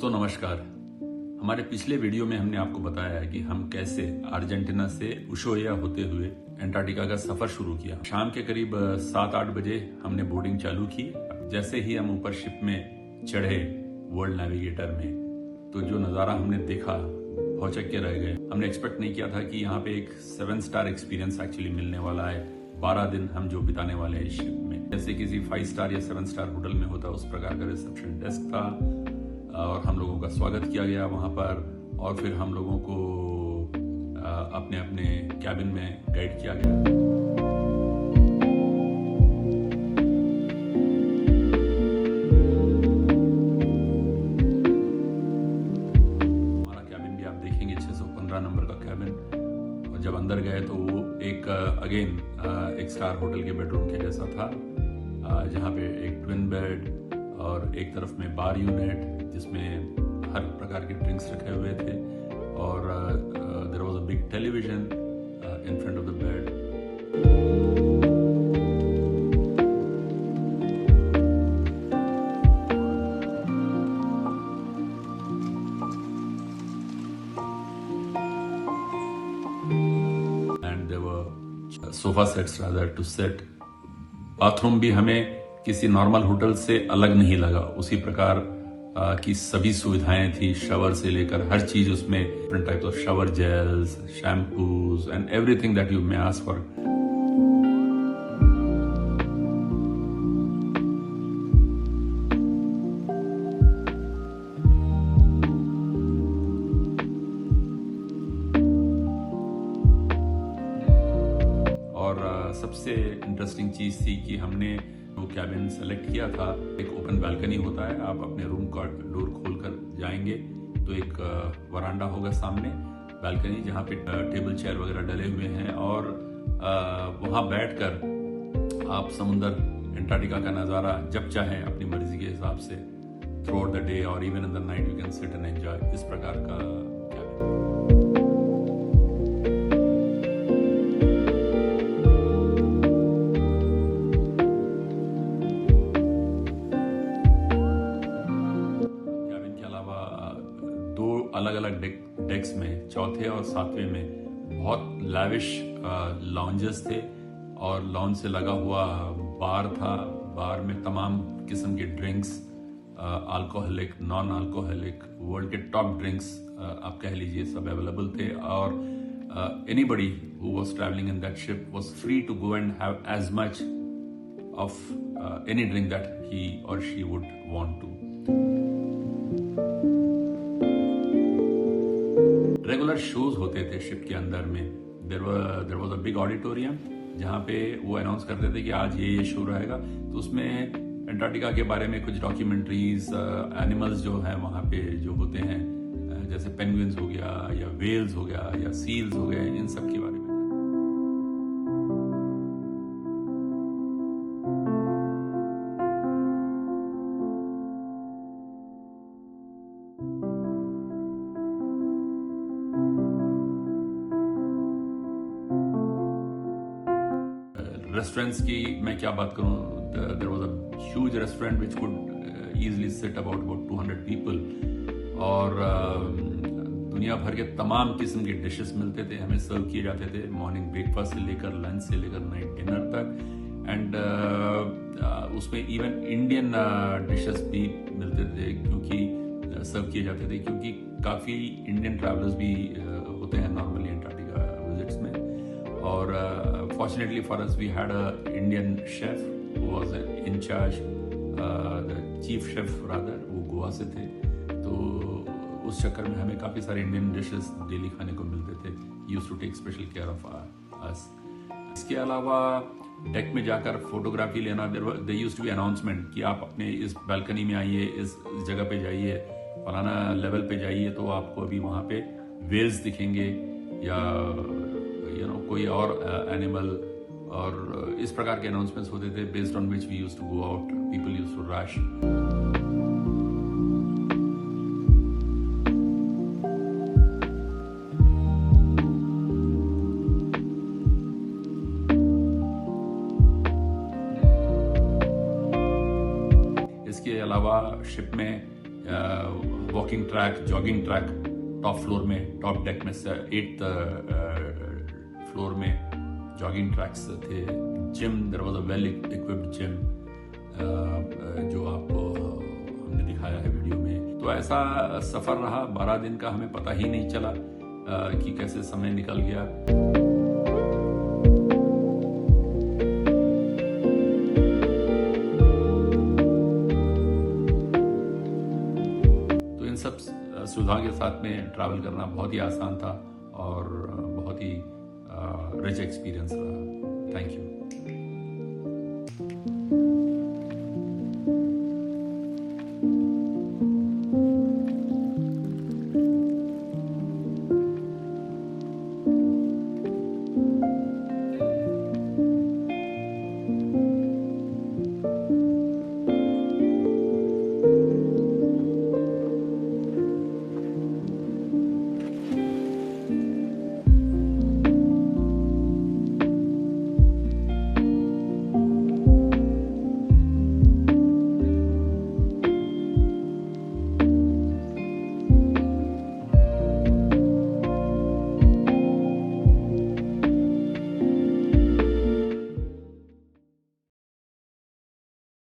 दोस्तों नमस्कार। हमारे पिछले वीडियो में हमने आपको बताया है कि हम कैसे अर्जेंटीना से उशुआया होते हुए एंटार्क्टिका का सफर शुरू किया। शाम के करीब 7-8 बजे हमने बोर्डिंग चालू की। जैसे ही हम ऊपर शिप में चढ़े वर्ल्ड नेविगेटर में, तो जो नज़ारा हमने देखा भौचक्के के रह गए। हमने एक्सपेक्ट नहीं किया था कि यहाँ पे एक 7 स्टार एक्सपीरियंस एक्चुअली मिलने वाला है। 12 दिन हम जो बिताने वाले हैं शिप में, जैसे किसी 5 स्टार या 7 स्टार होटल में होता उस प्रकार का रिसेप्शन डेस्क था और हम लोगों का स्वागत किया गया वहाँ पर। और फिर हम लोगों को अपने अपने कैबिन में गाइड किया गया। हमारा कैबिन भी आप देखेंगे 615 नंबर का कैबिन। और जब अंदर गए तो वो एक अगेन एक स्टार होटल के बेडरूम के जैसा था, जहाँ पे एक ट्विन बेड और एक तरफ में बार यूनिट जिसमें हर प्रकार के ड्रिंक्स रखे हुए थे। और there was a big television in front of the bed. And there were sofa sets rather two set. Bathroom भी हमें किसी नॉर्मल होटल से अलग नहीं लगा, उसी प्रकार की सभी सुविधाएं थी। शावर से लेकर हर चीज उसमें, different types of shower gels, shampoos and everything that you may ask for. और सबसे इंटरेस्टिंग चीज थी कि हमने वो कैबिन सेलेक्ट किया था। एक ओपन बालकनी होता है, आप अपने रूम का डोर खोलकर जाएंगे तो एक वरांडा होगा सामने, बालकनी, जहाँ पे टेबल चेयर वगैरह डले हुए हैं। और वहाँ बैठकर आप समुंदर, एंटार्क्टिका का नज़ारा जब चाहें अपनी मर्जी के हिसाब से थ्रू आउट द डे और even in the night you can sit and enjoy. इस प्रकार का कैबिन। अलग अलग डेक्स में, चौथे और 7वें में बहुत लैविश लॉन्जेस थे और लॉन्ज से लगा हुआ बार था। बार में तमाम किस्म के drinks, alcoholic, non alcoholic, world के टॉप ड्रिंक्स आप कह लीजिए, सब अवेलेबल थे। और anybody who was travelling in that ship was free to go and have as much of any drink that he or she would want to. Regular shows होते थे ship के अंदर में। There was a big auditorium जहाँ पे वो announce करते थे कि आज ये शो रहेगा। तो उसमें एंटार्क्टिका के बारे में कुछ डॉक्यूमेंट्रीज, एनिमल्स जो हैं वहाँ पे जो होते हैं, जैसे पेंगुइन्स हो गया या वेल्स हो गया या सील्स हो गए, इन सब के बारे में। रेस्टोरेंट्स की मैं क्या बात करूं, there was a huge restaurant which could easily sit about 200 people. और दुनिया भर के तमाम किस्म के डिशेस मिलते थे, हमें सर्व किए जाते थे, मॉर्निंग ब्रेकफास्ट से लेकर लंच से लेकर नाइट डिनर तक। एंड उसमें इवन इंडियन डिशेस भी मिलते थे, क्योंकि सर्व किए जाते थे, क्योंकि काफ़ी इंडियन ट्रैवलर्स भी होते हैं नॉर्मली एंटार्क्टिका विजिट्स में। और fortunately for us we had a Indian chef who was in charge, the chief chef rather, वो गोवा से थे। तो उस चक्कर में हमें काफ़ी सारे इंडियन डिशेस डेली खाने को मिलते थे। Used to take special care of us. इसके अलावा डेक में जाकर फोटोग्राफी लेना, there used to be announcement कि आप अपने इस बालकनी में आइए, इस जगह पे जाइए, फलाना लेवल पे जाइए, तो आपको अभी वहाँ पे वेल्स दिखेंगे या कोई और एनिमल। और इस प्रकार के अनाउंसमेंट्स होते थे, based on which we used to go out, people used to rush. इसके अलावा शिप में walking track, jogging track, top floor में, टॉप डेक में, 8th फ्लोर में जॉगिंग ट्रैक्स थे। Gym, there was a well equipped gym जो आपको हमने दिखाया है वीडियो में। तो ऐसा सफ़र रहा 12 दिन का, हमें पता ही नहीं चला कि कैसे समय निकल गया। तो इन सब सुविधाओं के साथ में ट्रैवल करना बहुत ही आसान था और बहुत ही रिच एक्सपीरियंस रहा। Thank you.